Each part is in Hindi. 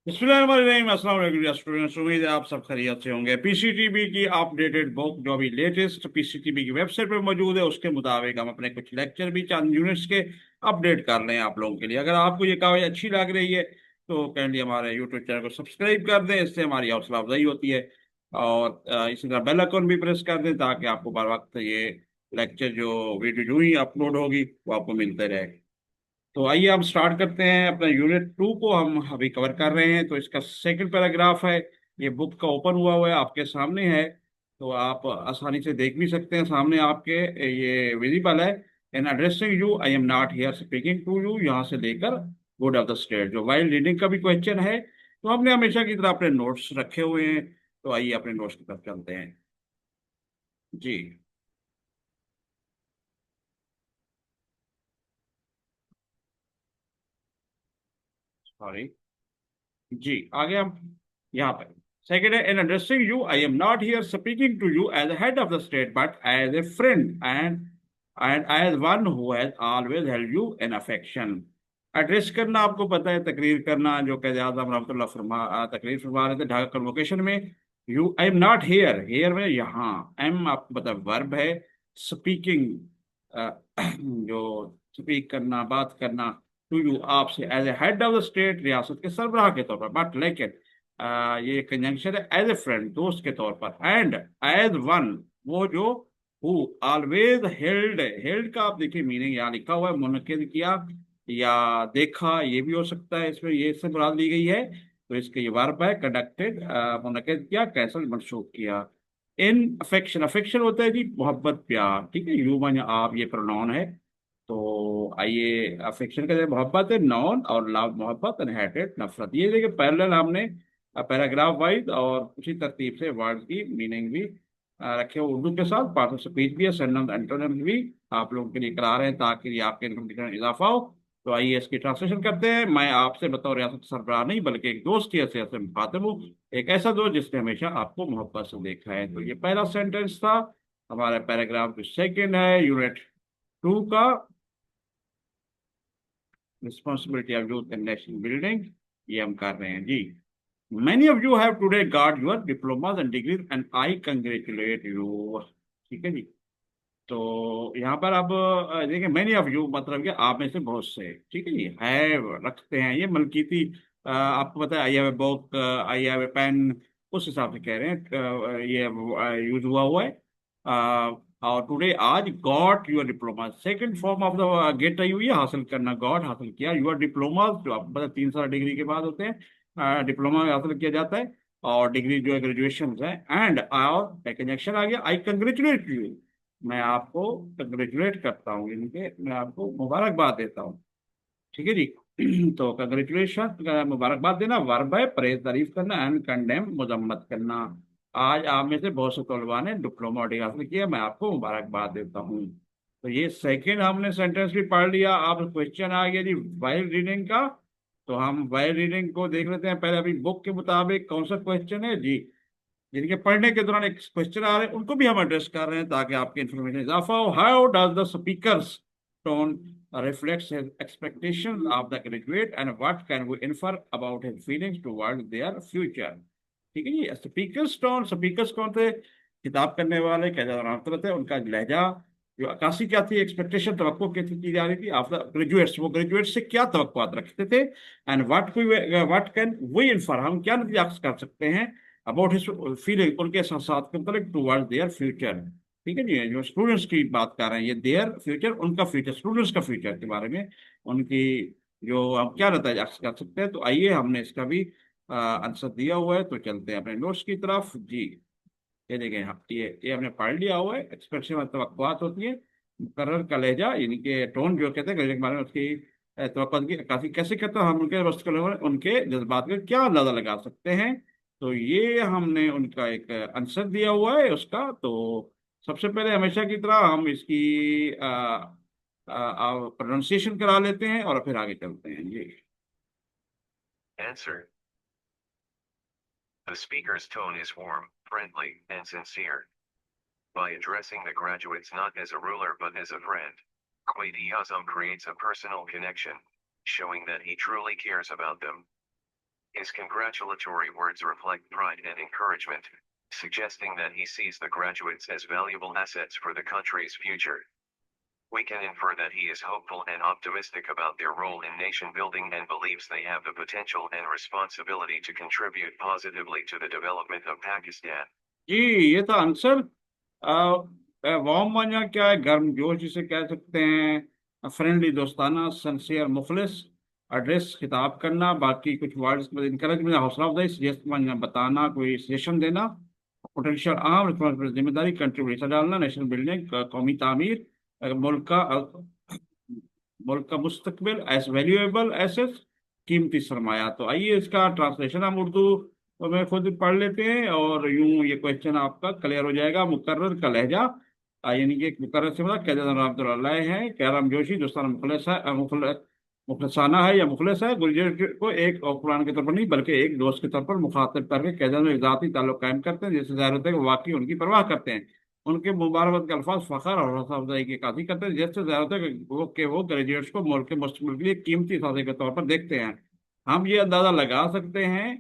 बिस्मिल्लाहिर्रहमानिर्रहीम। अस्सलाम वालेकुम स्टूडेंट्स, उम्मीद है आप सब खैरियत से होंगे। पीसीटीबी की अपडेटेड बुक जो अभी लेटेस्ट पीसीटीबी की वेबसाइट पर मौजूद है, उसके मुताबिक हम अपने कुछ लेक्चर भी चंद यूनिट्स के अपडेट कर रहे हैं आप लोगों के लिए। अगर आपको ये कागज अच्छी लग रही है तो काइंडली हमारे यूट्यूब चैनल को सब्सक्राइब कर दें, इससे हमारी हौसला अफजाई होती है। और इसी तरह बेल आइकन भी प्रेस कर दें ताकि आपको बर वक्त ये लेक्चर जो वीडियो जो ही अपलोड होगी वो आपको मिलते रहे। तो आइए हम स्टार्ट करते हैं। अपना यूनिट 2 को हम अभी कवर कर रहे हैं, तो इसका सेकंड पैराग्राफ है। ये बुक का ओपन हुआ है, आपके सामने है, तो आप आसानी से देख भी सकते हैं। सामने आपके ये विजिबल है। In addressing you I am not here speaking to you, यहाँ से लेकर गुड ऑफ द स्टेट जो वाइल रीडिंग का भी क्वेश्चन है। तो हमने हमेशा की तरह अपने नोट्स रखे हुए हैं, तो आइए अपने नोट्स की तरफ चलते हैं जी। सॉरी जी, आगे हम यहाँ पर सेकंड है। In addressing you I am not here speaking to you as head of the state but as a friend and as one who has always held you in affection. Address करना आपको पता है, तकरीर करना, जो कह आजम रहमतुल्लाह तकरीर फरमा रहे थे ढाका कन्वोकेशन में। You I am not here, here में यहाँ, एम आपको पता है वर्ब है। स्पीकिंग जो स्पीक करना, बात करना, टू यू आपसे, as a head of the state रियासत के सरबराह के तौर पर, बट लेकिन ये कंजंक्शन है एज ए फ्रेंड दोस्त के तौर पर, एंड एज वन वो जो हु ऑलवेज हेल्ड, हेल्ड का आप देखिए मीनिंग यहाँ लिखा हुआ है, मुनक्किद किया या देखा, ये भी हो सकता है, इसमें ये से मुराद ली गई है। तो इसके ये वर्ब है, कंडक्टेड, मुनक्किद किया, कैसल मनसूख किया। इन अफेक्शन, अफेक्शन होता है जी मोहब्बत प्यार, ठीक है, यू माने आप, ये प्रोनाउन है। तो आइए, अफेक्शन का जो मोहब्बत है नॉन, और लव मोहब्बत, एंड हेटेड नफरत। ये देखिए पैरेलल हमने पैराग्राफ वाइज और उसी तरतीब से वर्ड की मीनिंग भी रखे हुए उर्दू के साथ। पार्ट ऑफ स्पीच भी है, सेंटेंस एंटोनिम्स भी आप लोगों के लिए करा रहे हैं ताकि ये आपके इनकम में इजाफा हो। तो आइए इसकी ट्रांसलेशन करते हैं। मैं आपसे बतौर रियासत सरबराह नहीं बल्कि एक दोस्त की हैसियत से मुखातिब हूँ, एक ऐसा दोस्त जिसने हमेशा आपको मोहब्बत से देखा है। तो ये पहला सेंटेंस था हमारा पैराग्राफ। जो सेकंड है यूनिट 2 का, responsibility of youth in national building, ये हम कर रहे हैं जी। Many of you have today got your diplomas and degrees and I congratulate you। ठीक है जी। तो यहाँ पर अब देखिए, मैनी ऑफ यू मतलब कि आप में से बहुत से, ठीक है जी, है रखते हैं, ये मलकीती आपको पता है। I have a book, I have a pen, उस हिसाब से कह रहे हैं। ये यूज हुआ है। और टुडे आज got your diploma, second form of the get आई हुई है, हासिल करना, गॉट हासिल किया, योर डिप्लोमा जो आपको पता है 3 साल डिग्री के बाद होते हैं, डिप्लोमा हासिल किया जाता है। और डिग्री जो है ग्रेजुएशन है। एंड और कंजक्शन आ गया, आई कंग्रेचुलेट यू, मैं आपको कंग्रेचुलेट करता हूँ, यानी कि मैं आपको मुबारकबाद देता हूँ। ठीक है जी। तो कंग्रेचुलेशन, मुबारकबाद देना वर्ब है, प्रेज तारीफ करना, एंड कंडेम मजम्मत करना। आज आप में से बहुत से तलबा ने डिप्लोमा और डिग्री हासिल किया, मैं आपको मुबारकबाद देता हूँ। तो ये सेकंड हमने सेंटेंस भी पढ़ लिया। अब क्वेश्चन आ गया जी वाइल रीडिंग का। तो हम वाइल रीडिंग को देख लेते हैं पहले, अभी बुक के मुताबिक कौन सा क्वेश्चन है जी। जिनके पढ़ने के दौरान एक क्वेश्चन आ रहे हैं उनको भी हम एड्रेस कर रहे हैं ताकि आपके इन्फॉर्मेशन इजाफा हो। How does the speakers tone reflects his expectations of the graduate and what can we infer about his feelings towards their future। ठीक है जी। स्पीकर्स टोन, स्पीकर्स कौन थे? खिताब करने वाले, क्या नाम थे, उनका लहजा, जो अक्कासी क्या थी, एक्सपेक्टेशन तवक्को क्या की जा रही थी ऑफ द ग्रेजुएट्स, वो ग्रेजुएट से क्या तवक्कुआत रखते थे। And what can we infer, हम क्या नतीजा कर सकते हैं अबाउट हिज फीलिंग, उनके एहसास के मतलब टुवर्ड्स देयर फ्यूचर। ठीक है जी, जो स्टूडेंट्स की बात कर रहे हैं, ये देयर फ्यूचर, उनका फ्यूचर, स्टूडेंट्स का फ्यूचर के बारे में, उनकी जो हम क्या नतीजा कर सकते हैं। तो आइए, हमने इसका भी आंसर दिया हुआ है, तो चलते हैं अपने नोट्स की तरफ जी। ये देखें, ये हमने पढ़ लिया हुआ है। एक्सप्रेशन में तवक्कुआत होती है, मुकर्रर का लहजा, यानी कि टोन जो कहते हैं लहजे के बारे में, उसकी तवक्कुआत की अक्कासी कैसे करते हैं, हम उनके वस्त उनके जज्बात का क्या अंदाजा लगा सकते हैं। तो ये हमने उनका एक आंसर दिया हुआ है उसका। तो सबसे पहले हमेशा की तरह हम इसकी प्रोनाउंसिएशन करा लेते हैं और फिर आगे चलते हैं जी। Answer. The speaker's tone is warm, friendly, and sincere. By addressing the graduates not as a ruler but as a friend, Quaid Azam creates a personal connection, showing that he truly cares about them. His congratulatory words reflect pride and encouragement, suggesting that he sees the graduates as valuable assets for the country's future. We can infer that he is hopeful and optimistic about their role in nation building and believes they have the potential and responsibility to contribute positively to the development of Pakistan. जी ये था आंसर। वार्म माना क्या है, गर्मजोश जिसे कह सकते हैं, फ्रेंडली दोस्ताना, सनसियर मुखलिस, एड्रेस खिताब करना, बाकी कुछ वर्ड्स में इनकरेजमेंट, हौसला अफजाई, सजेस्ट माना बताना, कोई सजेशन देना, पोटेंशियल आर्म, रिस्पॉन्सिबिलिटी जिम्मेदारी, कंट्रीब्यूशन डालना, नेशनल बिल्डिंग, कौमी तामीर, मुल्क का मुस्तकबिल, एस वैल्यूएबल एसेट्स, कीमती सरमाया। तो आइए इसका ट्रांसलेशन हम उर्दू में खुद पढ़ लेते हैं और यूं ये क्वेश्चन आपका क्लियर हो जाएगा। मुकर्रर का लहजा, यानी कि एक मुकर्रर से मतलब कहते है, कैराम जोशी दोस्ताना मुखलिस है, मुखलसाना है या मुखलिस है, गुलजर को एक और कुरान के तौर पर नहीं बल्कि एक दोस्त के तौर पर मुखातिब करके कैदर में ज़ाती ताल्लुक कायम करते हैं, जिससे जाहिर होता है कि वाकई उनकी परवाह करते हैं। उनके मुबारकबाद के अल्फाज फ़ख्र और हौसला अफजाई की काफी करते हैं, जिससे जाहिर होता है कि वो ग्रेजुएट्स को मुल्क के मुस्तकबिल के लिए कीमती साथी के तौर पर देखते हैं। हम ये अंदाज़ा लगा सकते हैं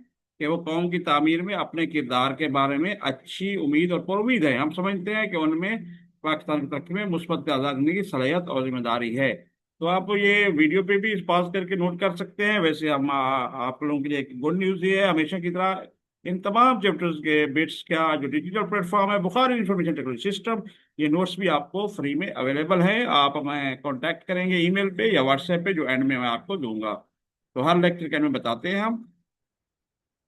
कि वो कौम की तामीर में अपने किरदार के बारे में अच्छी उम्मीद और पुरुमीद है। हम समझते हैं कि उनमें पाकिस्तान की तरक्की में मुस्बत आज़ाद की सलाहियत और जिम्मेदारी है। तो आप ये वीडियो पे भी पॉज करके नोट कर सकते हैं। वैसे हम आप लोगों के लिए एक गुड न्यूज़ ये है, हमेशा की तरह इन तमाम चैप्टर्स के बिट्स का जो डिजिटल प्लेटफॉर्म है बुखारी इंफॉर्मेशन टेक्नोलॉजी सिस्टम, ये नोट्स भी आपको फ्री में अवेलेबल है। आप हमें कांटेक्ट करेंगे ईमेल पे या व्हाट्सएप पे, जो एंड में मैं आपको दूंगा। तो हर लेक्चर के एंड में बताते हैं हम।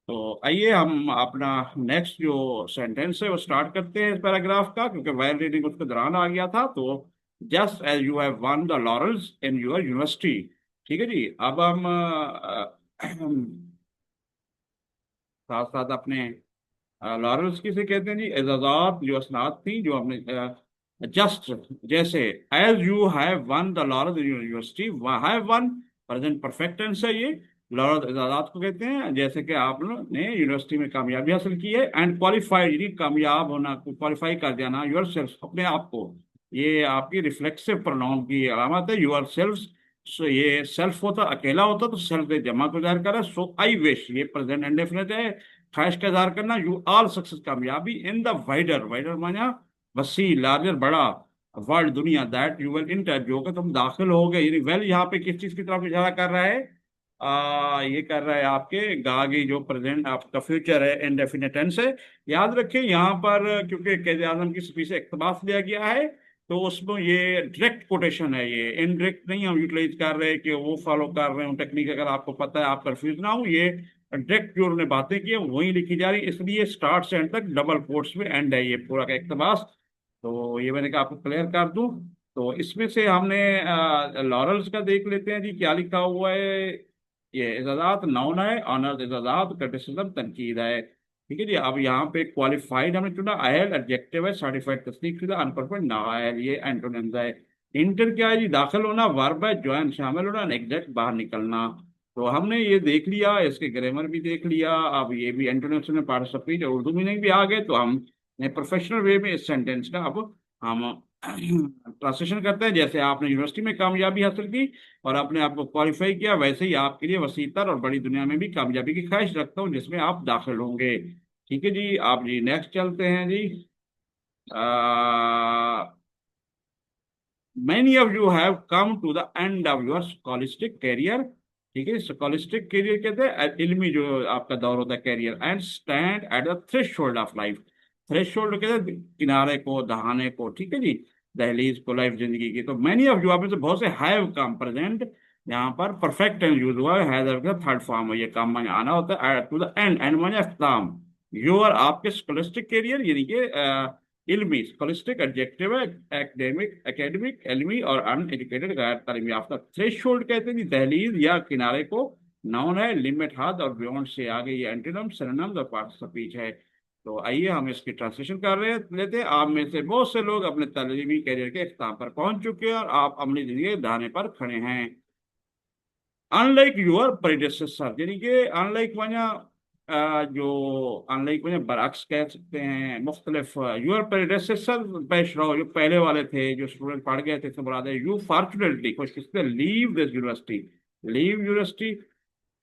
तो आइए हम अपना नेक्स्ट जो सेंटेंस है वो स्टार्ट करते हैं इस पैराग्राफ का, क्योंकि वाइल रीडिंग उसके दौरान आ गया था। तो just as you have won the laurels in your university. ठीक है जी, अब हम साथ साथ अपने लॉरेल्स किसे कहते हैं जी, एजाजात जो असनाद थी जो हमने जस्ट, जैसे as you have won the laurels in your university, have won present perfect tense है ये। लॉरेल्स एजाजात को कहते हैं जैसे कि आपने यूनिवर्सिटी में कामयाबी हासिल की है। एंड क्वालिफाइड यानी कामयाब होना, क्वालिफाई कर देना, योर सेल्फ अपने आप को, ये आपकी रिफ्लेक्सिव प्रोनाउन की अलामत है। योर सेल्फ, सो ये सेल्फ होता अकेला होता तो सेल्फ जमा को जाहिर कर रहा है। सो आई विश, ये प्रेजेंट इंडेफिनिट है, ख्वाहिश का इजहार करना। यू ऑल सक्सेस, कामयाबी, इन द वाइडर, वाइडर माना वसी, लार्जर, बड़ा, वर्ल्ड, दुनिया, दैट यू विल इंटर, जो कि तुम दाखिल हो गए। यानी वेल यहाँ पे किस चीज की तरफ इशारा कर रहा है, ये कर रहा है आपके गागी जो प्रेजेंट आपका फ्यूचर है, इंडेफिनिट टेंस है। याद रखिए यहाँ पर क्योंकि कैद आजम की स्पीच से इक्तबास लिया गया है, तो उसमें ये डायरेक्ट कोटेशन है, ये इनडायरेक्ट नहीं हम यूटिलाइज कर रहे हैं कि वो फॉलो कर रहे हो टेक्निक। अगर आपको पता है, आप कंफ्यूज ना हो, ये डायरेक्ट जो उन्होंने बातें की है वही लिखी जा रही है, इसलिए स्टार्ट से एंड तक डबल कोट्स में एंड है ये पूरा का इक्तबास। तो ये मैंने कहा आपको क्लियर कर दूं। तो इसमें से हमने लॉरेल्स का देख लेते हैं जी, क्या लिखा हुआ है। ये इजाज़ात नाउन है, ऑनर्स इजाज़ात, क्रिटिसिज्म तनकीद है। ठीक है जी, अब यहाँ पे क्वालिफाइड हमने चुना, अहल एडजेक्टिव है, सर्टिफाइड तस्दीक शुदा, अनपरफेक्ट नाअहल ये एंटोनिम्स है। इंटर क्या है जी, दाखिल होना, वर्ब है, ज्वाइन शामिल होना, एग्जैक्ट बाहर निकलना। तो हमने ये देख लिया, इसके ग्रामर भी देख लिया, अब ये भी एंटोनिम्स में पार्टिसिपेट उर्दू मीनिंग भी आ गए। तो हम प्रोफेशनल वे में इस सेंटेंस का अब हम ट्रांसलेशन करते हैं। जैसे आपने यूनिवर्सिटी में कामयाबी हासिल की और अपने आप को क्वालिफाई किया, वैसे ही आपके लिए वसीतर और बड़ी दुनिया में भी कामयाबी की ख्वाहिश रखता हूँ जिसमें आप दाखिल होंगे। ठीक है जी, आप जी नेक्स्ट चलते हैं जी। Many of you have come to the end of your scholastic career। ठीक है, स्कॉलिस्टिक कैरियर कहते हैं इल्मी जो आपका दौर होता है career. And stand at the threshold of life, threshold कहते हैं किनारे को, दहाने को। ठीक है जी, दहलीज को लाइफ जिंदगी की। तो मैनी ऑफ यू, आप में से बहुत से हैव कम, प्रेजेंट यहाँ पर परफेक्ट टेंस यूज हुआ है, हैव का थर्ड फॉर्म है, ये काम में आना होता है टू द एंड, एंड माने अख्ताम। योर आपके स्कॉलिस्टिक कैरियर यानी कि इल्मी, स्कॉलिस्टिक एडजेक्टिव है, एकेडमिक, एकेडमिक, इल्मी और अनएजुकेटेड गैर तालीम याफ्ता। थ्रेशोल्ड कहते हैं दहलीज या किनारे को, नाउन है, लिमिट हद और बियॉन्ड से आगे ये एंटोनिम, सिनोनिम्स और पार्ट ऑफ स्पीच है। तो आइए हम इसकी ट्रांसलेशन कर रहे हैं लेते हैं। आप में से बहुत से लोग अपने तालीमी कैरियर के इख्तिताम पर पहुंच चुके हैं और आप अपनी जिंदगी के दाने पर खड़े हैं। अनलाइक यूर प्रेडिसेसर, यानी कि अनलाइक माना जो अनलाइक माना बरअक्स कह सकते हैं, मुख्तलिफ। यूर प्रेडिसेसर पेश रहो, जो पहले वाले थे, जो स्टूडेंट पढ़ गए थे, मुराद है। यू फॉर्चुनेटली, खुशकिस्मत, leave this university, leave university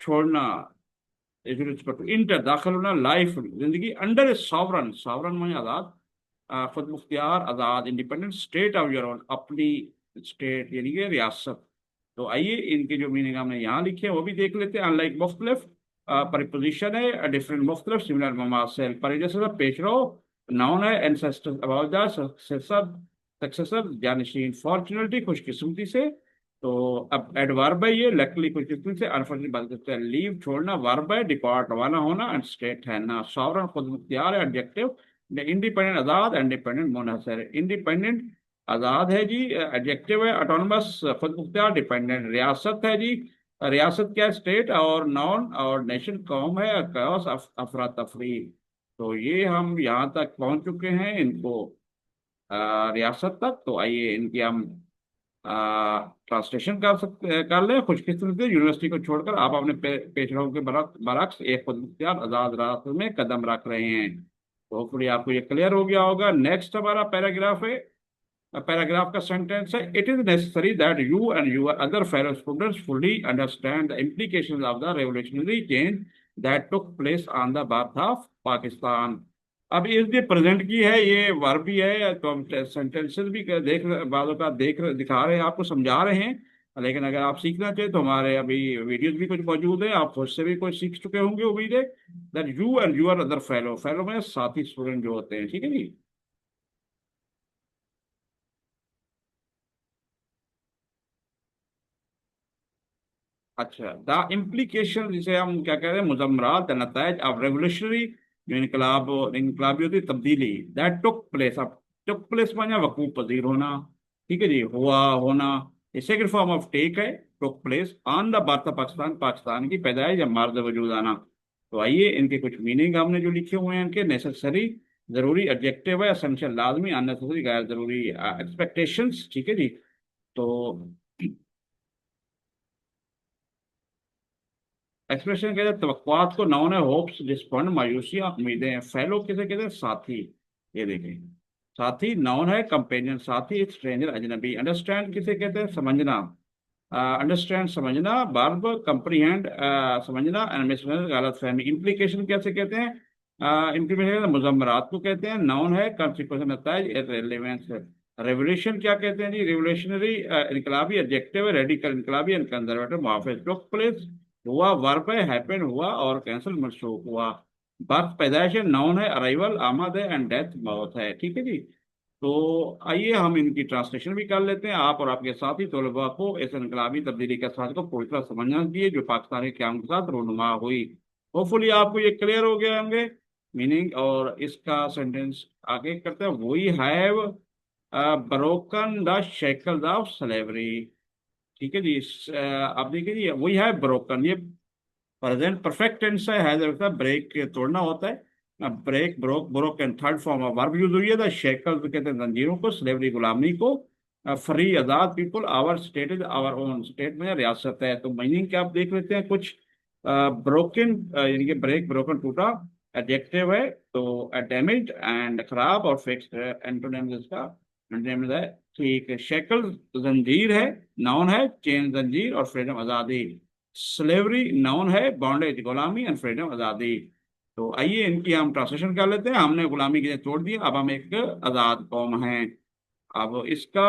छोड़ना, इंटर दाखिल होना, लाइफ जिंदगी, अंडर ए सॉवरन, सॉवरन माने आजाद, खुद मुख्तियार आजाद independent state of your own, अपनी स्टेट यानी कि रियासत। तो आइए इनके जो मीनिंग हमने यहाँ लिखे हैं वो भी देख लेते हैं। अनलाइक मुख्तलिफ, परिपोजिशन है डिफरेंट, मुख्तलिफ, सिमिलर ममासिल, पर जैसे पेश रहो, नाउन है ancestor, about the successor, successor जानशीन, फॉर्चुनेटली खुशकिस्मती से। तो अब एडवर्ब है ये, लकली खुशकिस्मती से, अनफॉर्चुनेट बात करते हैं, लीव छोड़ना, वर्ब है, डिपार्ट रवाना होना, एंड स्टेट ठहरना, सॉवरन खुद मुख्तियार है, एडजेक्टिव, इंडिपेंडेंट आजाद, इंडिपेंडेंट मुनहसर, इंडिपेंडेंट आजाद है जी, एडजेक्टिव है, ऑटोनमस खुद मुख्तियार, डिपेंडेंट, रियासत है जी, रियासत क्या, स्टेट, और नॉन और नेशन कौम है, कौस अफरा तफरी। तो ये हम यहाँ तक पहुंच चुके हैं इनको, रियासत तक। तो आइए इनकी हम ट्रांसलेशन कर लें। खुशकिस्मती यूनिवर्सिटी को छोड़कर आप अपने पेशरों के बरक्स एक खुद मुख्तियार आजाद रास्ते में कदम रख रहे हैं। तो होपफुली आपको ये क्लियर हो गया होगा। नेक्स्ट हमारा पैराग्राफ है, पैराग्राफ का सेंटेंस है, it is necessary that you and your other fellow students fully understand the implications of the revolutionary change that took place on the birth of Pakistan. अब इसलिए प्रेजेंट की है, ये वर्ब भी है, तो हम सेंटेंसेस भी देख बाजों का देख दिखा रहे हैं, आपको समझा रहे हैं। लेकिन अगर आप सीखना चाहें तो हमारे अभी वीडियोस भी कुछ मौजूद है, आप खुद से भी कुछ सीख चुके होंगे उम्मीद है। That you and your other fellow, fellow में साथी स्टूडेंट जो होते हैं, ठीक है जी। अच्छा, द इम्प्लीकेशन जिसे हम क्या कह रहे हैं, मुजम्मरात, नतायज ऑफ रेवोल्यूशनरी, जो इनकलाब, इनकलाबी होती तब्दीली, दैट टुक प्लेस। अब टुक प्लेस माने वकूफ पजीर होना, ठीक है जी, हुआ होना, ये सेकंड फॉर्म ऑफ टेक है, took place on the birth of Pakistan, Pakistan की पैदाइश या मार्ज वजूद आना। तो आइए इनके कुछ मीनिंग हमने जो लिखे हुए हैं इनके, नेसेसरी जरूरी, एडजेक्टिव है, एसेंशियल लाजमी, अननेसेसरी गैर जरूरी, एक्सपेक्टेशंस, ठीक है जी। तो एक्सप्रेशन कहते हैं तवक्कुआत को, नाउन है होप्स, डिसपॉइंट मायूसियां, उम्मीदें, फेलो किसे कहते हैं, साथी, ये देखें, साथी नाउन है, कंपेनियन साथी, स्ट्रेंजर अजनबी, अंडरस्टैंड किसे कहते हैं, समझना, अंडरस्टैंड समझना, वर्ब कंप्रीहेंड समझना, एंड मिसमैच गलत फहमी, इम्प्लीकेशन कैसे कहते हैं, इम्प्लीकेशन मुजम्मरात को कहते हैं, नाउन है, कंसिक्वेंस नताइज, रेलेवेंस, रेवोल्यूशन क्या कहते हैं जी, रेवोल्यूशनरी, इनकलाबी, एडजेक्टिव है, रेडिकल इनकलाबी, एंड कंजर्वेटिव मुहाफिज, टुक प्लेस हुआ, वर्ब है, हैपन हुआ, और कैंसिल मनसूख हुआ, बर्थ पैदाइश है, नाउन है, अराइवल आमद है, एंड डेथ मौत है, ठीक है जी। तो आइए हम इनकी ट्रांसलेशन भी कर लेते हैं। आप और आपके साथी तलबा को इस इनकलाबी तब्दीली के साथ को पूरी तरह समझना चाहिए जो पाकिस्तान के क़याम के साथ रोनुमा हुई। होपफुली आपको ये क्लियर हो गए होंगे मीनिंग। और इसका सेंटेंस आगे करते हैं, we have broken the shackles of slavery, ठीक है जी। आप देखिए जी, वी हैव ब्रोकन, ये प्रेजेंट परफेक्ट टेंस है, हैज होता है ब्रेक तोड़ना होता है, break, broke, broken third form of verb use हुई है। द शेकल्स कहते हैं जंजीरों को, स्लेवरी गुलामी को, फ्री आजाद people, our state is our own, state में रियासत है। तो मीनिंग क्या आप देख लेते हैं कुछ, ब्रोकन यानी कि ब्रेक, ब्रोकन टूटा, एडजेक्टिव है, तो डैमेज एंड खराब, और फिक्स्ड है, एंटोनिम इसका एंटोनिम है, ठीक है। शेकल जंजीर है, नाउन है, चेन जंजीर, और फ्रीडम आजादी, स्लेवरी नाउन है, बॉन्डेज गुलामी, एंड फ्रीडम आजादी। तो आइए इनकी हम ट्रांसलेशन कर लेते हैं। हमने गुलामी के लिए तोड़ दिया, अब हम एक आजाद कौम हैं। अब इसका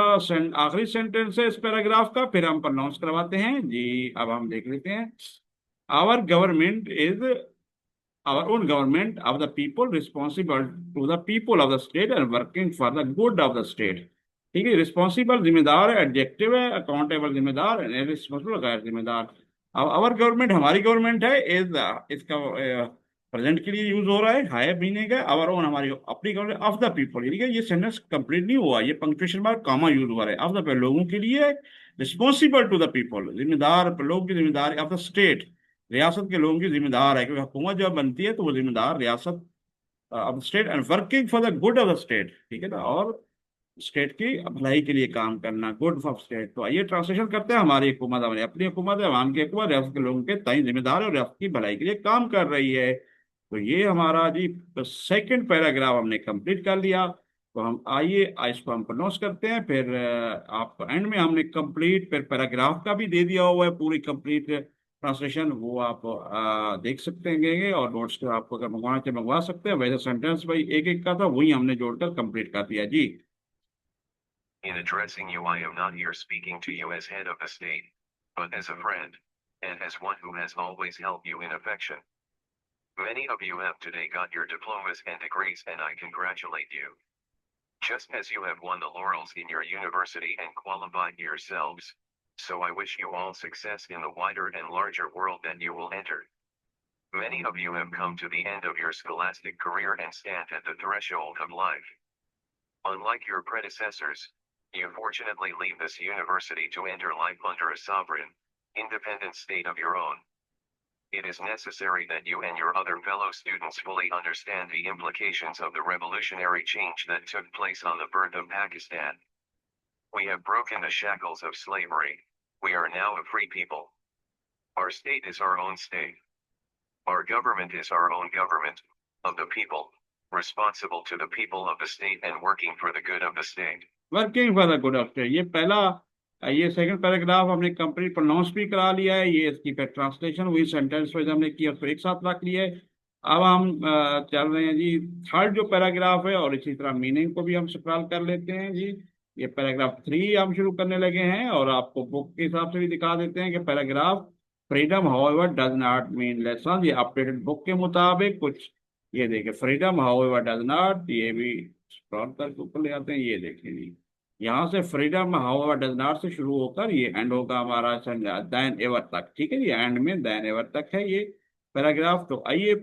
आखिरी सेंटेंस है इस पैराग्राफ का, फिर हम प्रोनाउंस करवाते हैं जी। अब हम देख लेते हैं, our government is our own government of the people, responsible to the people of the state and working for the good of the state, ठीक है। रिस्पॉन्सिबल जिम्मेदार है, एडजेक्टिव है, अकाउंटेबल जिम्मेदार, रिस्पॉन्सिबल गैर जिम्मेदार। अब आवर गवर्नमेंट हमारी गवर्नमेंट है, इज इसका प्रेजेंट के लिए यूज हो रहा है मीनिंग है, आवर ओन हमारी अपनी गवर्नमेंट, ऑफ द पीपल, यानी कि ये सेंटेंस कंप्लीट नहीं हुआ, ये पंक्चुएशन मार्क कॉमा यूज हुआ है, ऑफ द लोगों के लिए, रिस्पॉन्सिबल टू द पीपल जिम्मेदार, लोगों की जिम्मेदारी, ऑफ द स्टेट रियासत के लोगों की जिम्मेदार है, क्योंकि हुकूमत जब बनती है तो वो जिम्मेदार रियासत of state, and working for the good of the state, ठीक है ना, और स्टेट की भलाई के लिए काम करना, गुड ऑफ स्टेट। तो आइए ट्रांसलेशन करते हैं, हमारी हुकूमत, हमारी अपनी हुकूमत है, अवाम की हुकूमत रियासत के लोगों के तय जिम्मेदार है और रियासत की भलाई के लिए काम कर रही है। तो ये हमारा जी सेकंड पैराग्राफ हमने कंप्लीट कर लिया। तो हम आइए इसको हम प्रोनाउंस करते हैं, फिर आप एंड में हमने कंप्लीट फिर पैराग्राफ का भी दे दिया हुआ है, पूरी कंप्लीट ट्रांसलेशन वो आप देख सकते हैं और नोट्स तो आपको अगर मंगवाना चाहिए मंगवा सकते हैं। वैसे सेंटेंस भाई एक एक का था, वही हमने जोड़कर कंप्लीट कर दिया जी। In addressing you, I am not here speaking to you as head of the state, but as a friend, and as one who has always held you in affection. Many of you have today got your diplomas and degrees, and I congratulate you. Just as you have won the laurels in your university and qualified yourselves, so I wish you all success in the wider and larger world that you will enter. Many of you have come to the end of your scholastic career and stand at the threshold of life. Unlike your predecessors, you fortunately leave this university to enter life under a sovereign, independent state of your own. It is necessary that you and your other fellow students fully understand the implications of the revolutionary change that took place on the birth of Pakistan. We have broken the shackles of slavery. We are now a free people. Our state is our own state. Our government is our own government, of the people, responsible to the people of the state and working for the good of the state. Working for the good of state, ये पहला, ये सेकंड पैराग्राफ हमने कंप्लीट प्रोनाउंस भी करा लिया है। ये इसकी फिर ट्रांसलेशन हुई, सेंटेंस वाइज हमने किया, उसको एक साथ रख लिया है। अब हम चल रहे हैं जी थर्ड जो पैराग्राफ है, और इसी तरह मीनिंग को भी हम स्क्रॉल कर लेते हैं जी। ये पैराग्राफ 3 हम शुरू करने लगे हैं, और आपको बुक के हिसाब से भी दिखा देते हैं कि paragraph freedom however does not mean lesson, ये अपडेटेड बुक के मुताबिक कुछ, ये देखें फ्रीडम हाउएवर डज नॉट, ये भी स्क्रॉल करके ऊपर ले आते हैं, ये देखें जी। यहाँ से फ्रीडम हाउएवर डज नॉट से शुरू होकर ये एंड होगा हमारा देन एवर तक, ठीक है जी। एंड में देन एवर तक है ये पैराग्राफ। तो आइए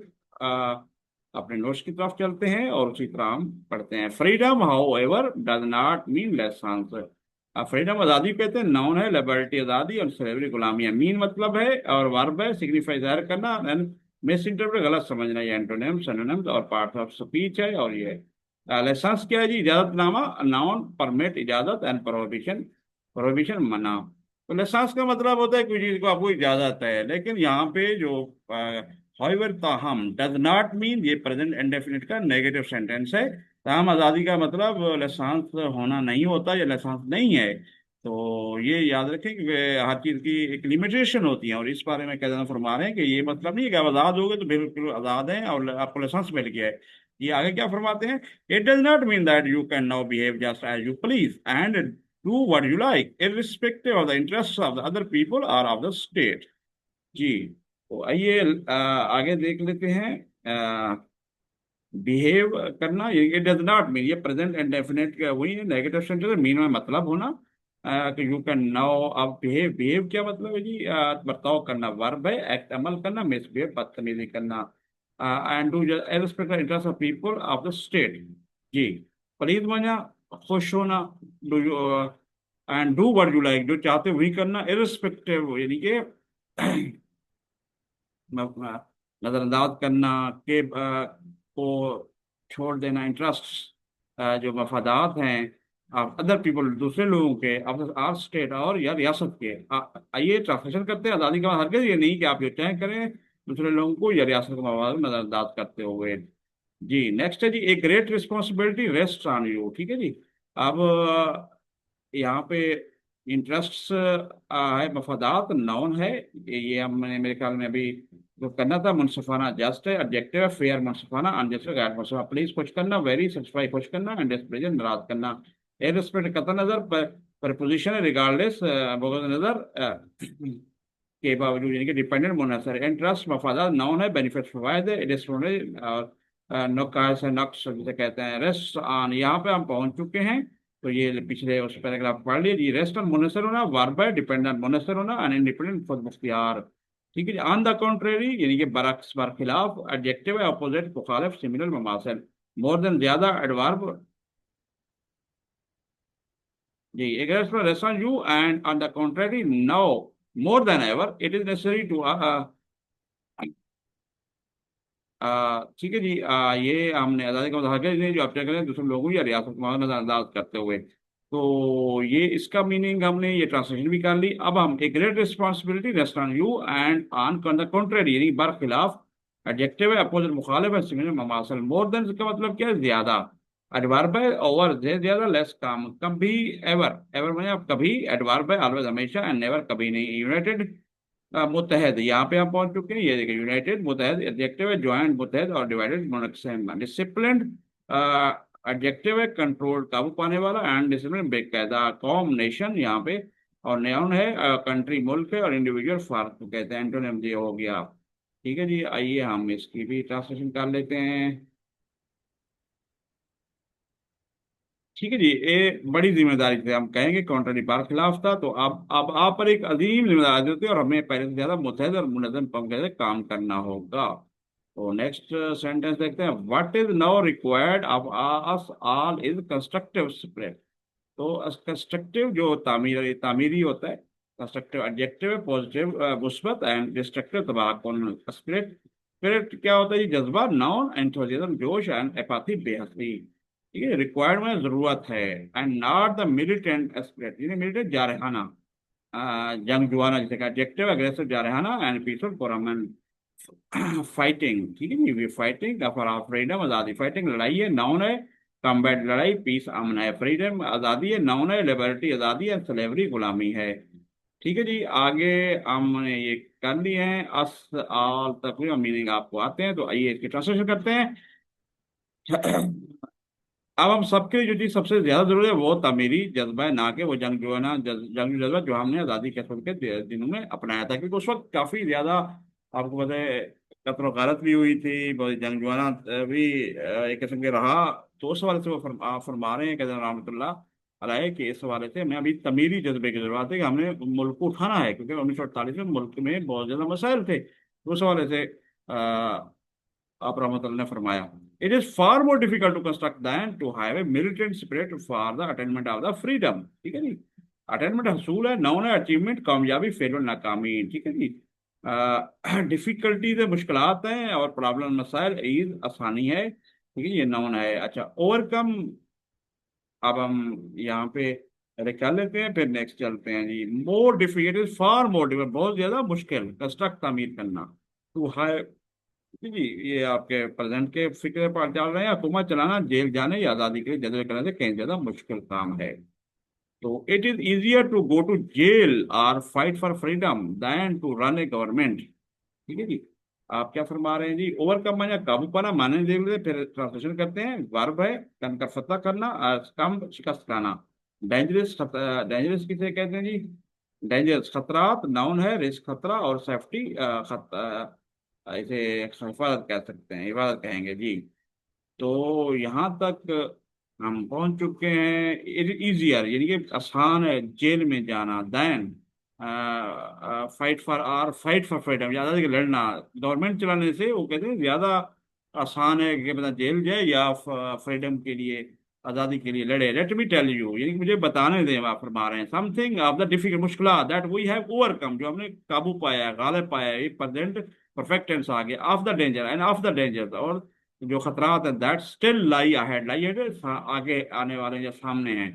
अपने नोट्स की तरफ चलते हैं और उसी तरह हम पढ़ते हैं। Freedom however does not mean lesson, freedom आज़ादी कहते हैं, नाउन है लिबर्टी आज़ादी, और स्लेवरी गुलामी है। मीन मतलब है और वर्ब है सिग्निफाई जाहिर करना, मिस इंटरप्रेट गलत समझना, ये एंटोनिम सिनोनिम्स और पार्ट ऑफ स्पीच है। और ये लाइसेंस क्या है जी? इजाजतनामा, नाउन परमिट इजाजत, एंड प्रोहिबिशन प्रोहिबिशन मना। तो लाइसेंस का मतलब होता है कोई चीज को आपको इजाजत है, लेकिन यहाँ पे जो हाउएवर ताहम डज नॉट मीन, ये प्रेजेंट इंडेफिनिट का नेगेटिव सेंटेंस है। ताहम आज़ादी का मतलब लाइसेंस होना नहीं होता, या लाइसेंस नहीं है। तो ये याद रखें कि हर चीज़ की एक लिमिटेशन होती है, और इस बारे में कहना फरमा रहे हैं कि ये मतलब नहीं है कि आप आज़ाद हो गए तो बिल्कुल आज़ाद हैं और आपको लाइसेंस मिल गया है। ये आगे क्या फरमाते हैं? It does not mean that you can now behave just as you please and do what you like irrespective of the interests of the other people और ऑफ द स्टेट। जी, तो आइए आगे देख लेते हैं। बिहेव करना, ये डज नॉट मीन, ये प्रेजेंट इंडेफिनिट का वही है, नेगेटिव सेंटेंस, मीन में मतलब होना कि यू कैन नाउ। अब बिहेव, बिहेव क्या मतलब है जी? बर्ताव करना, वर्ब है, एक्ट अमल करना, मिसबिहेव बदतमीजी करना, and do respect the interest of people of the state. जी, पलीद मना, खुश होना, do you and do what you like, जो चाहते वही करना, इररिस्पेक्टिव यानी कि नजरअंदाज करना के को छोड़ देना, इंटरेस्ट जो मफादात हैं आप अदर पीपल दूसरे लोगों के, आप आर स्टेट और या रियासत के। आइए ट्रांसलेशन करते हैं। आज़ादी का हरगिज़ ये नहीं कि आप ये तय करें दूसरे लोगों को या रियासत को मफादात नजरअंदाज करते हुए। जी, नेक्स्ट है जी, a great responsibility rest on you, ठीक है जी। अब यहाँ पे इंटरेस्ट है, मफादात नाउन है, ये हमने मेरे ख्याल में अभी जो करना था। मुनसिफाना जस्ट है, एडजेक्टिव है, फेयर मुनसिफाना, अनजस्ट गैर मुनसिफा, प्लीज खुश करना, वेरी सेटिस्फाई खुश करना, एंड डिस्प्लेजर नाराज करना। ए रिस्पेक्ट कतई नजर प्रपोजिशन है, रिगार्डलेस बगैर नजर के बावजूद, यानी कि डिपेंडेंट मुनसर। इंटरेस्ट मफादात नाउन है, बेनिफिट फवायद है, इट और नकाश है, नक्श जिसे कहते हैं। रेस्ट ऑन, यहाँ पे हम पहुंच चुके हैं, तो ये पिछले उस पैराग्राफ पढ़ लीजिए। रेस्ट ऑन मुनसर होना, वर्ब है, डिपेंडेंट मुनसर होना, एंड इंडिपेंडेंट खुद मुख्तियार, ठीक है जी। ऑन द कॉन्ट्रेरी यानी कि बरक्स, बरखिलाफ, एडजेक्टिव है, अपोजिट, मुखालिफ, सिमिलर, मुमासिल। मोर देन ज्यादा, एडवर्ब जी। एक rest on you and on the contrary no, more than ever, it is necessary to, ठीक है जी। ये हमने आज़ादी का मतलब जो अपने करें दूसरे लोगों या रियासत को नजरअंदाज करते हुए, तो ये इसका मीनिंग हमने ये ट्रांसलेशन भी कर ली। अब हम एक great responsibility rest on you and on the contrary यानी बरखिलाफ, एडजेक्टिव है, अपोजिट मुखालिफ है, सिमिलर, मुमासिल। मोर देन का मतलब क्या है? ज्यादा, एडवर्ब है, ओवर ज्यादा, लेस कम, कभी, एवर, एवर मतलब कभी, एडवर्ब है, ऑलवेज हमेशा, एंड नेवर कभी नहीं, यूनाइटेड मुतहद, यहाँ पे हम पहुंच चुके हैं। ये देखिए, यूनाइटेड, मुतहद एडजेक्टिव है, ज्वाइंट मुतहद, और डिवाइडेड मोनोक्सेम। डिसिप्लिन्ड एडजेक्टिव है, कंट्रोल काबू पाने वाला, एंड डिसिप्लिन बेकायदा। कॉम नेशन यहाँ पे, और नाउन है कंट्री मुल्क है, और इंडिविजुअल फर्द को कहते हैं। एंटोनिम ये हो गया। ठीक है जी, आइए हम इसकी भी ट्रांसलेशन कर लेते हैं। ठीक है जी, ये बड़ी जिम्मेदारी थी, हम कहेंगे कॉन्ट्ररी बार खिलाफ था, तो अब आप पर एक अजीम जिम्मेदारी होती है, और हमें पहले से ज्यादा मुतहद और मुनज़्ज़म कैसे काम करना होगा। तो नेक्स्ट सेंटेंस देखते हैं। What is now required of us all is constructive spirit. तो कंस्ट्रक्टिव जो तामीरी होता है, कंस्ट्रक्टिव एडजेक्टिव है, पॉजिटिव मुस्बत, एंड डिस्ट्रक्टिव तबाहकुन। स्पिरिट, स्पिरिट क्या होता है जी? जज्बा, नाउन, एंथुसियाज्म जोश, एंड एपाथी बेहसी। ठीक है, रिक्वायर्ड में जरूरत है, and not the militant spirit, यानी मिलिटेंट जारहाना, जंगजुआना जिसे कहा। एडजेक्टिव अग्रेसिव जारहाना, एंड पीसफुल फॉरमन फाइटिंग। ठीक है जी, फाइटिंग फॉर फ्रीडम, आजादी। फाइटिंग लड़ाई है, नाउन है। कॉम्बैट लड़ाई, पीस अमन है। फ्रीडम आजादी है, नाउन है। लिबर्टी आजादी है, स्लेवरी गुलामी है। ठीक है जी, आगे हमने ये कर लिए हैं। अस आल तकरीबन मीनिंग आपको आते हैं, तो आइए इसकी ट्रांसलेशन करते हैं। अब हम सबके लिए जो चीज सबसे ज्यादा जरूरी है वो तमीरी जज्बा है, ना कि वो जंग जो है ना, जंग जज्बा जो हमने आजादी के असर के दिनों में अपनाया था। क्योंकि उस वक्त काफी ज्यादा, आपको पता है, कत्ल गारत भी हुई थी, बहुत जंग जुआना भी एक किस्म के रहा। तो उस हवाले से वो फरमा रहे हैं कहते हैं रहमतुल्लाह अलैह कि इस हवाले से हमें अभी तमीरी जज्बे की जरूरत है, कि हमने मुल्क को उठाना है, क्योंकि 1948 में मुल्क में बहुत ज्यादा मसाइल थे। तो उस हवाले से आप रहमतुल्लाह ने फरमाया, it is far more difficult to construct than to have a militant spirit for the attainment of the freedom. ठीक है जी, अटेनमेंट हसूल है, नाउन है। अचीवमेंट कामयाबी, फेल नाकामी। ठीक है जी, डिफिकल्टीज है, मुश्किलात हैं, और प्रॉब्लम मसाइल, ईज आसानी है। ठीक है, ये नाउन है। अच्छा, ओवरकम, अब हम यहाँ पे कर लेते हैं, फिर नेक्स्ट चलते हैं जी। More difficult is far more difficult, बहुत ज्यादा मुश्किल कंस्ट्रक्ट तामीर करना। टू है जी, ये आपके प्रेजेंट के फिक्र पर चल रहे हैं। हुकूमत चलाना जेल जाने या आज़ादी के लिए जदोजहद करने से कहीं ज्यादा मुश्किल काम है। तो it is easier to go to jail और fight for freedom than to run a government. ठीक है जी, आप क्या फरमा रहे हैं जी? ओवरकम माने काबू पाना, माने देख लेते, फिर ट्रांसलेशन करते हैं। वर्ब है कन का फतह करना, कम शिकस्त खाना। डेंजरस, डेंजरस किसे कहते हैं जी? डेंजरस खतरात, नाउन है। रिस्क खतरा, और सेफ्टी इसे हिफाजत कह सकते हैं, हिफाजत कहेंगे जी। तो यहाँ तक हम पहुंच चुके हैं। इजियर यानी कि आसान है जेल में जाना, then fight for are, fight for freedom, ज्यादा देखिए लड़ना गवर्नमेंट चलाने से, वो कहते हैं ज्यादा आसान है कि बता जेल जाए या फ्रीडम के लिए, आजादी के लिए लड़े। लेट मी टेल यू, यानी कि मुझे बताने दें, आप फरमा रहे हैं, समथिंग ऑफ द डिफिकल्ट मुश्किल दैट वी हैव ओवरकम, जो हमने काबू पाया है, गालिब पाया है। ये प्रेजेंट परफेक्ट टेंस आ गया। Of the danger, end of the danger, और जो खतरात हैं, that still lie ahead, lie ahead आगे आने वाले या सामने हैं।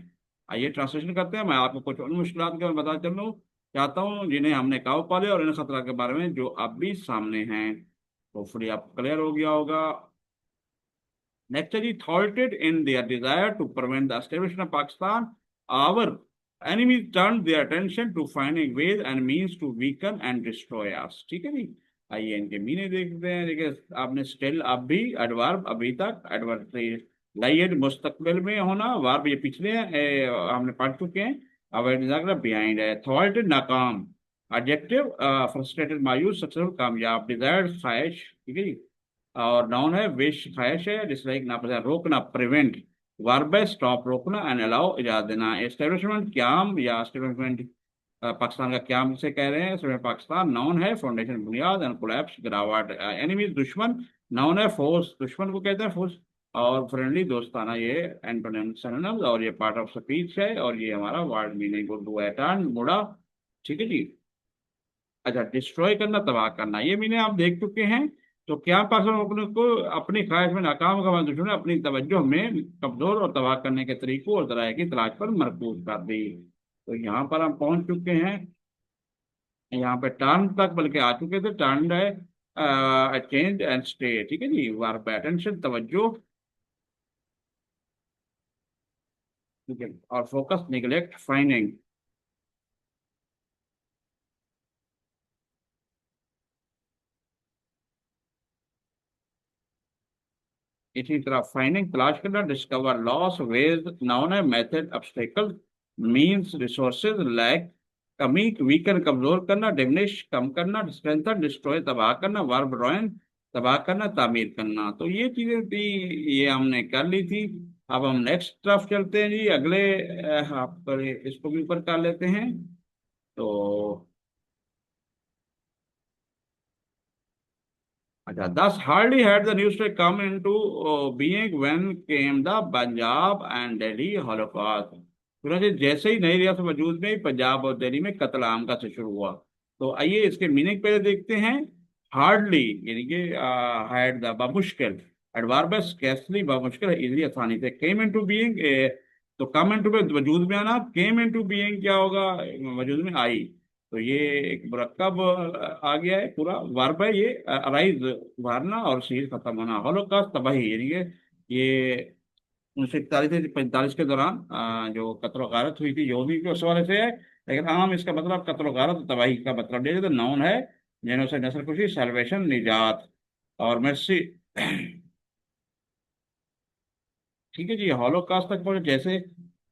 आइए ट्रांसलेशन करते हैं। मैं आपको कुछ उन मुश्किलात के बारे में बता चलूँ चाहता हूँ जिन्हें हमने काबू पा लिया, और इन खतरा के बारे में जो अब भी सामने हैं। होपफुली आपको क्लियर हो गया होगा। Next is thwarted in their desire to prevent the establishment of Pakistan. Our enemies turned their attention to finding ways and means to weaken and destroy us. ठीक है जी, आइए इनके मीने देखते हैं। देखिए, आपने स्टिल, अब भी, एडवर्ब अभी तक, एडवर्ब लाइड मुस्तकबिल में होना, वर्ब ये पिछले हमने पढ़ चुके हैं। अब बिहाइंड है। थॉल्टेड नाकाम, एडजेक्टिव फ्रस्ट्रेटेड मायूस, सक्सेसफुल कामयाब। डिजायर्ड ख्वाहिश। ठीक है जी, और नाउन है विश, ख्वाहिश है। डिसलाइक नापसंद, रोकना, प्रिवेंट। वर्ब है स्टॉप, रोकना, एंड अलाउ, इजाजत देना। एस्टेब्लिशमेंट क्याम या एस्टेब्लिशमेंट पाकिस्तान का क्याम से कह रहे हैं। इसमें पाकिस्तान नाउन है। फाउंडेशन बुनियाद, एंड कोलैप्स गिरावट। एनिमी दुश्मन, नाउन है। फोर्स दुश्मन को कहते हैं, फोर्स। और फ्रेंडली दोस्ताना, ये एंटोनिम सिनोनिम्स, और ये पार्ट ऑफ स्पीच है, और ये हमारा वर्ड मीनिंग उर्दू है। टर्न, मुड़ा। ठीक है जी। अच्छा, डिस्ट्रॉय करना, तबाह करना, ये मैंने आप देख चुके हैं। तो क्या पाकिस्तान अपने को अपनी ख्वाहिश में नाकाम का दुश्मन ने अपनी तवज्जो में कमजोर और तबाह करने के तरीकों और जराये की तलाश पर मरकूज कर दी। तो यहाँ पर हम पहुंच चुके हैं। यहाँ पे टर्न तक बल्कि आ चुके थे। टर्न है चेंज एंड स्टे। ठीक है जी, वर्ब अटेंशन, तवज्जो। ठीक है, और फोकस, निगलेक्ट, फाइंडिंग। इसी तरह फाइंडिंग तलाश करना, डिस्कवर लॉस वेज नाउन है, method obstacle, means resources lack कमी, वीकन कमजोर करना, डिमिनिश कम करना, स्ट्रेंथन डिस्ट्रॉय तबाह करना, वर्ब रॉयन तबाह करना, तामीर करना। तो ये चीजें थी, ये हमने कर ली थी। अब हम नेक्स्ट तरफ चलते हैं जी, अगले आप पर इसको भी ऊपर कर लेते हैं। तो अच्छा, thus hardly had the news to come into being when came the Punjab and Delhi Holocaust. फिर जैसे ही नई रियासत वजूद में, पंजाब और दिल्ली में कत्ल आम का से शुरू हुआ। तो आइए इसके मीनिंग पहले देखते हैं। हार्डली यानी कि हैड द बमुश्किल, एडवर्ब स्कैर्सली बमुश्किल, इजली आसानी से, केम इनटू बीइंग, तो कम इनटू में वजूद में आना, केम इनटू बीइंग क्या होगा, वजूद में आई। तो ये एक मुरक्कब आ गया है, पूरा वर्ब है ये, अराइज उभारना और सीज खत्म होना, हॉलोकॉस्ट तबाही, यानी कि ये 1941 से 45 के दौरान जो कत्ल गारत हुई थी यहूदी के, उस वाले से है। लेकिन आम इसका मतलब कत्ल गारत तबाही का मतलब ले, तो नाउन है, जिन्हों से नस्ल खुशी, सल्वेशन निजात और मर्सी। ठीक है जी, हॉलोकास्ट तक पहुंचे जैसे,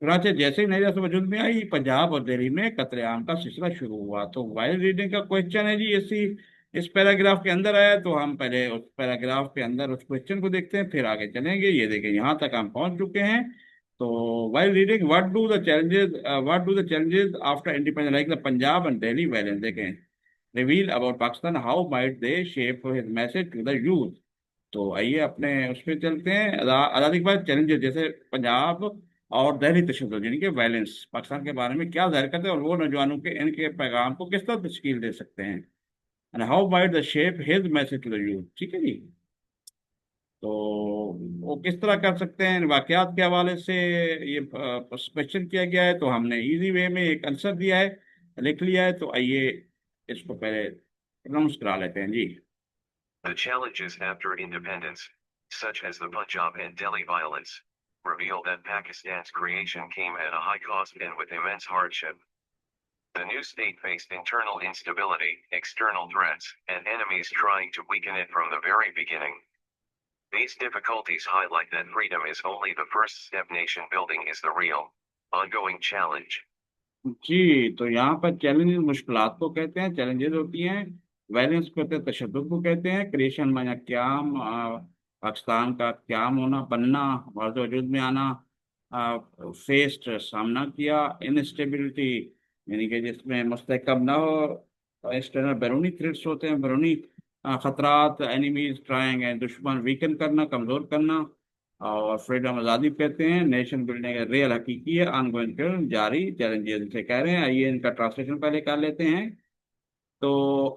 चुनाचे जैसे ही नई रियासत वजूद में आई, पंजाब और दिल्ली में कत्लेआम का सिलसिला शुरू हुआ। तो वाइल रीडिंग का क्वेश्चन है जी, इसी इस पैराग्राफ के अंदर आया, तो हम पहले उस पैराग्राफ के अंदर उस क्वेश्चन को देखते हैं, फिर आगे चलेंगे। ये देखें, यहाँ तक हम पहुंच चुके हैं। तो while reading, what do the challenges after independence like the Punjab and Delhi violence, देखें, reveal about Pakistan, how might they shape his message to the youth. तो आइए अपने उस पर चलते हैं। आज़ादी के बाद चैलेंजेस, जैसे पंजाब और दिल्ली तशद्दुद यानी कि वायलेंस, पाकिस्तान के बारे में क्या जाहिर करते हैं, और वो नौजवानों के इनके पैगाम को किस तरह तश्कील दे सकते हैं, and how might the shape his message to the youth. ठीक है जी। तो वो किस तरह कर सकते हैं, वाकयात के हवाले से ये क्वेश्चन किया गया है, तो हमने इजी वे में एक आंसर दिया है, लिख लिया है। तो आइए इसको पहले प्रोनाउंस करा लेते हैं जी। The challenges after independence, such as the Punjab and Delhi violence, reveal that Pakistan's creation came at a high cost and with immense hardship. The new state faced internal instability, external threats, and enemies trying to weaken it from the very beginning. These difficulties highlight that freedom is only the first step. Nation building is the real, ongoing challenge. जी, तो यहाँ पर चैलेंजेस मुश्किलात को कहते हैं, चैलेंजेस होती हैं, वायलेंस को कहते हैं, तशद्दुद को कहते हैं, क्रिएशन माना क्याम, पाकिस्तान का क्याम होना, बनना, भारत वजूद में आना, फेस्ड सामना किया, इनस्टेबिलिटी यानी कि जिसमें मुस्तहकम ना हो, एक्सटर्नल बैरूनी थ्रेट्स होते हैं, बैरूनी खतरात, एनिमीज ट्राइंग है, दुश्मन वीकन करना, कमजोर करना, और फ्रीडम आज़ादी कहते हैं, नेशन बिल्डिंग रियल हकीकी है, ऑनगोइंग जारी चैलेंजेस से कह रहे हैं। आइए इनका ट्रांसलेशन पहले कर लेते हैं। तो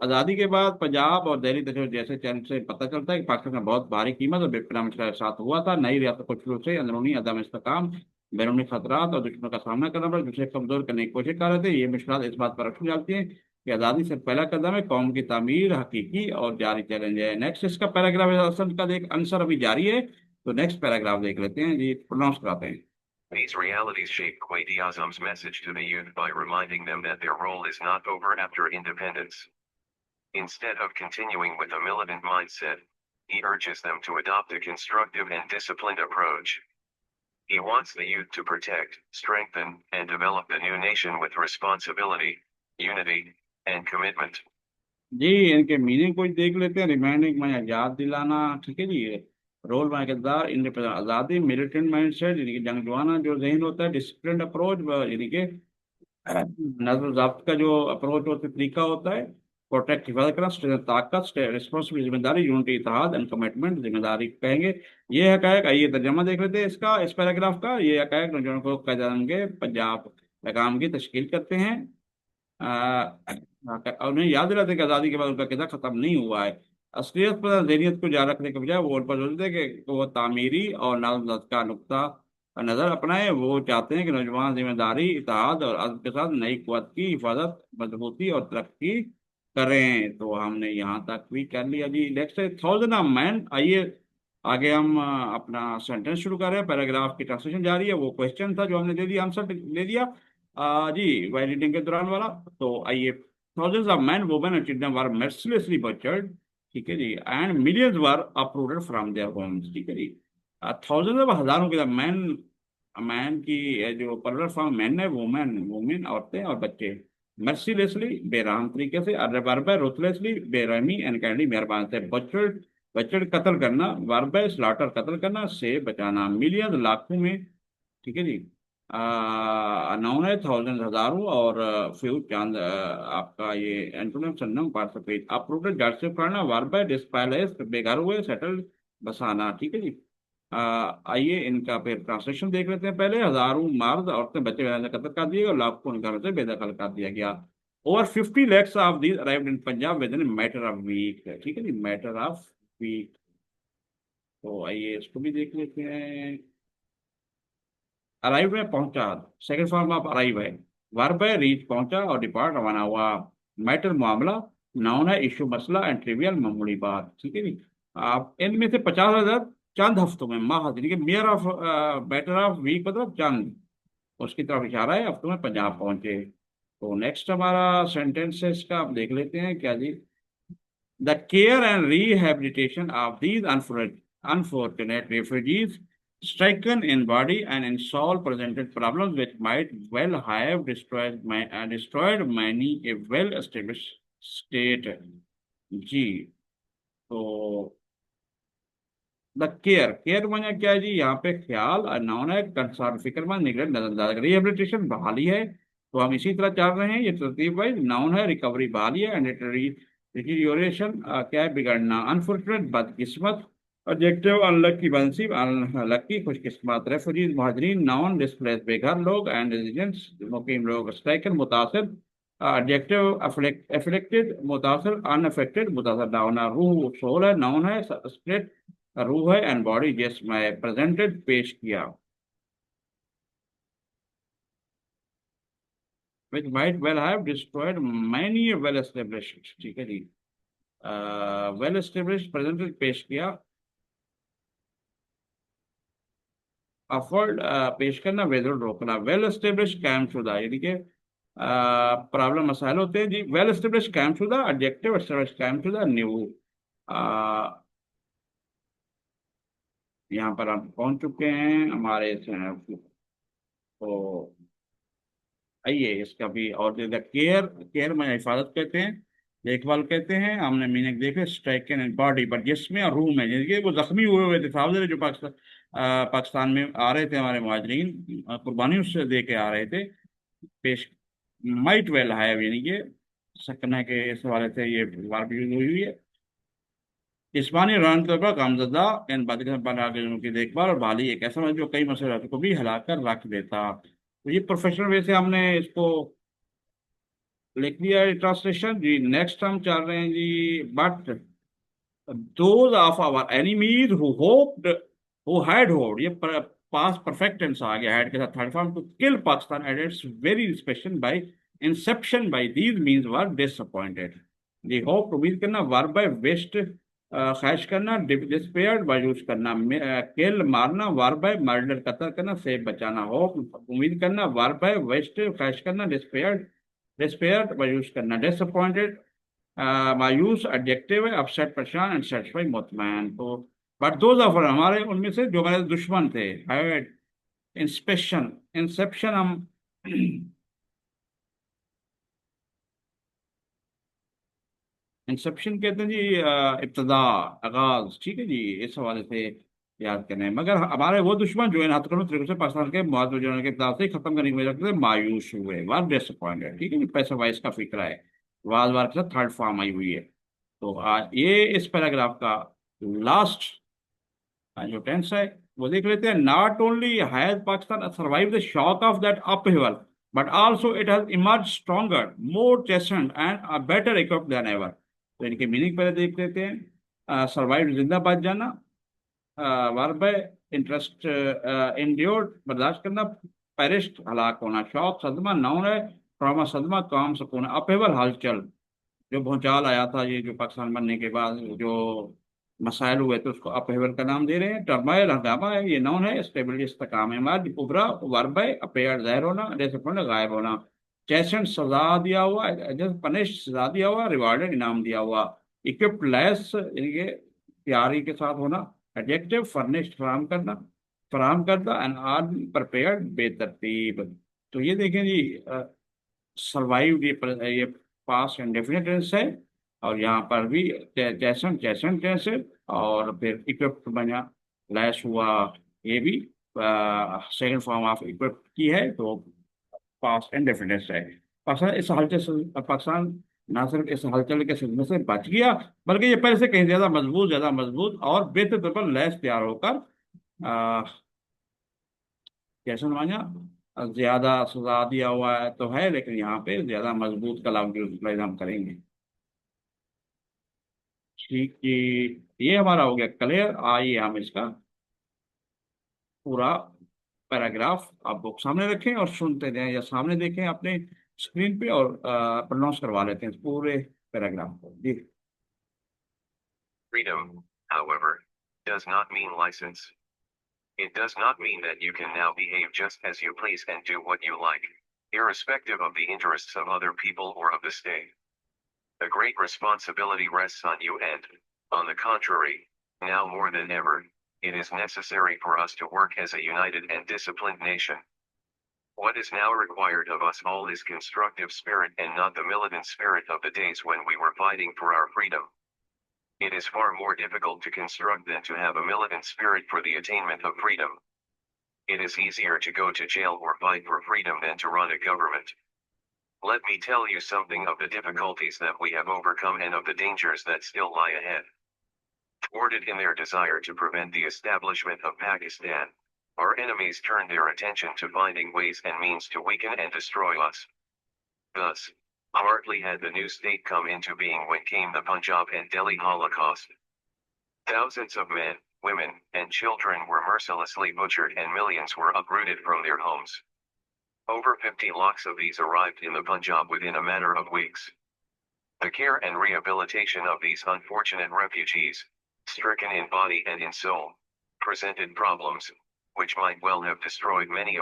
आज़ादी के बाद पंजाब और दिल्ली तशद्दुद जैसे चैलेंज से पता चलता है कि पाकिस्तान में बहुत भारी कीमत और बेपनाह मुश्किल के साथ हुआ था। नई रियासत को शुरू से अंदरूनी अदम इस्तेकाम, बैरूनी खतरात और दुश्मन का सामना करना पड़ा, दूसरे कमजोर करने की कोशिश कर रहे थे। ये मुश्किल इस बात पर रोशनी डालती हैं कि आज़ादी से पहला कदम है कौम की तामीर, हकीकी और जारी चैलेंज है। नेक्स्ट इसका पैराग्राफ असल का देख आंसर अभी जारी है, तो नेक्स्ट पैराग्राफ देख लेते हैं जी, प्रोनाउंस कराते हैं। These realities shape Quaid Azam's message to the youth by reminding them that their role is not over after independence. Instead of continuing with a militant mindset, he urges them to adopt a constructive and disciplined approach. He wants the youth to protect, strengthen, and develop the new nation with responsibility, unity, and commitment. जी, इनके मीनिंग को देख लेते हैं। रिमाइंडिंग में याद दिलाना, ठीक है जी, रोल में किरदार, इंडिपेंडेंट आज़ादी, मिलिटेंट माइंड सेट यानी कि जंगजुआना जो जहन होता है, डिसिप्लिन अप्रोच यानी कि नज़र ज़ब्त का जो अप्रोच होता है, तरीका होता है, प्रोटेक्ट हिफाजत करना, ताकत, रिस्पॉन्सिबिलिटी जिम्मेदारी, यूनिटी इत्तेहाद एंड कमिटमेंट जिम्मेदारी कहेंगे। ये हकायक, आइए तर्जमा देख लेते हैं इसका, इस पैराग्राफ का। ये हकायक नौजवानों को कदम के पंजाब पैगाम की तश्कील करते हैं, और उन्हें याद दिलाते हैं कि आज़ादी के बाद उनका किरदार खत्म नहीं हुआ है। असलियत पर जहनीत को जारी रखने के बजाय वो उन पर जोर देते हैं कि वो तामीरी और नज़्म का नुक्ता नज़र अपनाए। वो चाहते हैं कि नौजवान जिम्मेदारी, इत्तेहाद और अज़्म के साथ नई क़ुव्वत की हिफाजत, मजबूती और तरक्की करें। तो हमने यहाँ तक भी कर लिया जी। नेक्स्ट है थाउजेंड ऑफ मैन। आइए आगे हम अपना सेंटेंस शुरू कर रहे हैं। पैराग्राफ की ट्रांसलेशन जारी है, वो क्वेश्चन था जो हमने दे दिया, आंसर दे दिया जी वाइल रीडिंग के दौरान वाला। तो आइए, thousands of men, women and children were mercilessly butchered, ठीक है जी, and millions were uprooted from their homes, ठीक है जी। थाउजेंड ऑफ हजारों की मैन, मैन की जो प्लुरल फॉर्म मैन है, वुमेन, वुमेन औरतें और बच्चे, मर्सीलेसली बेरहम तरीके से, वर्ब है रुथलेसली बेरहमी एंड काइंडली मेहरबान से, बचड़, बचड़ कत्ल करना, वर्ब है स्लॉटर कत्ल करना, से बचाना, मिलियन लाखों में, ठीक है जी। नाउन है थाउजेंड हजारों, और फ्यू चांद आपका ये एंटोनिम सिनोनिम पार्टिसिपेट, अप्रूटेड जड़ से पढ़ना, वर्ब है डिस्पैलेस बेघर हुए, सेटल बसाना, ठीक है जी। आइए इनका फिर ट्रांसलेशन देख लेते हैं। पहले हजारों मर्द औरतें बच्चे कत्ल कर दिए और लाखों उनका से बेदखल कर दिया गया। Over 50 lakhs of these arrived in Punjab within matter of week, ठीक है जी, मैटर ऑफ वीक। तो आइए इसको भी देख लेते हैं। अराइव है पहुंचा, सेकंड फॉर्म ऑफ अराइव है, वर्ब है रीच पहुंचा और डिपार्ट रवाना हुआ, मैटर मामला, नाउन है इशू मसला एंड ट्रिवियल मामूली बात, ठीक है जी। आप इनमें से 50,000 चंद हफ्तों में, माह यानी कि mayor of, better of week मतलब चंद, उसकी तरफ इशारा है, हफ्तों में पंजाब पहुंचे। तो नेक्स्ट हमारा सेंटेंस है इसका, आप देख लेते हैं क्या जी। The care and rehabilitation of these unfortunate refugees stricken in body and in soul presented problems which might well have destroyed many a well-established state. जी, तो द केयर, केयर माने क्या है जी, यहाँ पे ख्याल, नाउन है कंसर्न, फिक्रमंद, निगरानी, नजरअंदाज, रिहेबिलिटेशन बहाली है, तो हम इसी तरह चल रहे हैं, ये तरतीब वाइज, नाउन है रिकवरी बहाली है, एंड डिटीरियोरेशन क्या है बिगड़ना, अनफॉर्चुनेट बदकिस्मत, एडजेक्टिव अनलकी बदनसीब, अनलकी खुशकिस्मत, रेफ्यूजीज महाजरीन, नाउन डिस्प्लेस बेघर लोग एंड रेजिडेंट्स मुकीम लोग, स्ट्राइकन मुतासिर, एडजेक्टिव अफेक्टेड मुतासिर, अनअफेक्टेड मुतासिर, नाउन है रूह सोल है, नाउन है स्प्लिट रूह है, एंड बॉडी जिसमें प्रेजेंटेड पेश किया, which might well have destroyed many well established, ठीक है जी। वेल एस्टेब्लिश्ड प्रेजेंटेड पेश किया, अफर्ड पेश करना, वेदर रोकना, वेल एस्टेब्लिश्ड कायमशुदा यानी कि प्रॉब्लम मसाइल होते हैं जी, वेल एस्टेब्लिश्ड कायमशुदा, एडजेक्टिव एस्टेब्लिश्ड कायमशुदा, न्यू। यहाँ पर हम पहुंच चुके हैं हमारे तो आइए इसका भी और केयर, केयर में हिफाजत कहते हैं, देखभाल कहते हैं, हमने मीनिंग देखे, स्ट्राइक इन बॉडी पर जिसमें और रूह में, जैसे वो जख्मी हुए हुए थे साहब जो पाकिस्तान, पाकिस्तान में आ रहे थे हमारे मुहाजिरीन, कुर्बानी उससे दे के आ रहे थे, पेश, माइट वेल है यानी कि सकना के इस हवाले से ये वर्ब यूज हुई हुई है। जिस्मानी रन का कामजदा इन बात की देखभाल और बहाली एक ऐसा मतलब जो कई मसले को भी हिला कर रख देता। तो ये प्रोफेशनल वे से हमने इसको लिख लिया है ट्रांसलेशन जी। नेक्स्ट हम चल रहे हैं जी, but those of our enemies who hoped, who had hoped, ये पास परफेक्ट टेंस आ गया, हैड के साथ third form, to kill Pakistan at its very inspection by inception by these means were disappointed. जी होप उम्मीद करना, वर्ब बाय वेस्ट ख्वाहिश करना, डिस्पेयर्ड मायूस करना, किल मारना, वर्ब है मर्डर कत्ल करना, से बचाना, होप उम्मीद करना, वर्ब है वेस्ट ख्वाहिश करना, डिस्पेयर्ड, डिस्पेयर्ड मायूस करना, डिसअपॉइंटेड मायूस एडजेक्टिव है, अपसेट परेशान, एंड सेटिस्फाई मुतमैन। तो बट दो जफर हमारे उनमें से जो हमारे दुश्मन थे, हैड इंस्पेक्शन, इंसेप्शन हम इंसेप्शन कहते हैं जी, इब्तदा, आगाज, ठीक है जी, इस हवाले से याद करने हैं। मगर हमारे वो दुश्मन जो इन हथकंडों तरीकों से पाकिस्तान के मुआवजे के इब्तदा से खत्म करने की वजह से मायूस हुए, वार डिसअपॉइंटेड, ठीक है जी, पैसा वाइस का फिक्रा है, वार वार के साथ थर्ड फॉर्म आई हुई है। तो आज ये इस पैराग्राफ का लास्ट जो टेंस है वो देख लेते हैं। Not only has Pakistan survive the shock of that upheaval but also it has emerge stronger, more chastened and better equipped than ever. तो इनके मीनिंग पहले देख लेते हैं। सर्वाइव जिंदा बच जाना, वर्ब है इंटरेस्ट, इंड्योर्ड बर्दाश्त करना, पेरिस्ट हलाक होना, शॉक सदमा, नाउन है ट्रॉमा सदमा, काम सुकून, अपहेवल हलचल, जो भूचाल आया था ये जो पाकिस्तान बनने के बाद जो मसाइल हुए थे उसको अपहेवल का नाम दे रहे हैं। टर्माइल हंगामा है, ये नाउन है, स्टेबिलिटी इस्तेकाम है, माद उबरा वर्ब है, अपेयर जाहिर होना, डिसअपॉइंट गायब होना, चैसेंट सजा दिया हुआ, पनिश सजा दिया हुआ, रिवार्डेड इनाम दिया हुआ, इक्विप्ड लैस यानी कि तैयारी के साथ होना, एडजेक्टिव फर्निश्ड फराहम करदा एंड आर्मी प्रिपेयर्ड बेतरतीब। तो ये देखें जी, सर्वाइव ये पास्ट इंडेफिनिट टेंस है, और यहाँ पर भी जैसन जैसन टेंस है, और फिर इक्विप्ड बना, लैस हुआ, ये भी सेकंड फॉर्म ऑफ इक्विप्ड की है, तो पास्ट इंडेफिनिट है। पाकिस्तान इस हलचल से, पाकिस्तान ना सिर्फ इस हलचल के सिलसिले से बच गया, बल्कि ये पहले से कहीं ज्यादा मजबूत और बेहतर तौर पर लैस तैयार होकर कैसे माना, ज्यादा सजा दिया हुआ है तो है, लेकिन यहाँ पे ज्यादा मजबूत कलाम की यूटिलाइज हम करेंगे। ठीक ये हमारा हो गया क्लियर। आइए हम इसका पूरा पैराग्राफ आप बुक सामने रखें और सुनते जाएं, या सामने देखें अपने स्क्रीन पे, और प्रोनाउंस करवा लेते हैं इस पूरे पैराग्राफ को जी। Freedom, however, does not mean license. It does not mean that you can now behave just as you please and do what you like, irrespective of the interests of other people or of the state. A great responsibility rests on you and, on the contrary, now more than ever, it is necessary for us to work as a united and disciplined nation. What is now required of us all is constructive spirit and not the militant spirit of the days when we were fighting for our freedom. It is far more difficult to construct than to have a militant spirit for the attainment of freedom. It is easier to go to jail or fight for freedom than to run a government. Let me tell you something of the difficulties that we have overcome and of the dangers that still lie ahead. Thwarted in their desire to prevent the establishment of Pakistan, our enemies turned their attention to finding ways and means to weaken and destroy us. Thus, hardly had the new state come into being when came the Punjab and Delhi Holocaust. Thousands of men, women, and children were mercilessly butchered and millions were uprooted from their homes. Over 50 lakhs of these arrived in the Punjab within a matter of weeks. The care and rehabilitation of these unfortunate refugees, stricken in body and in soul, presented problems, which might well have destroyed many a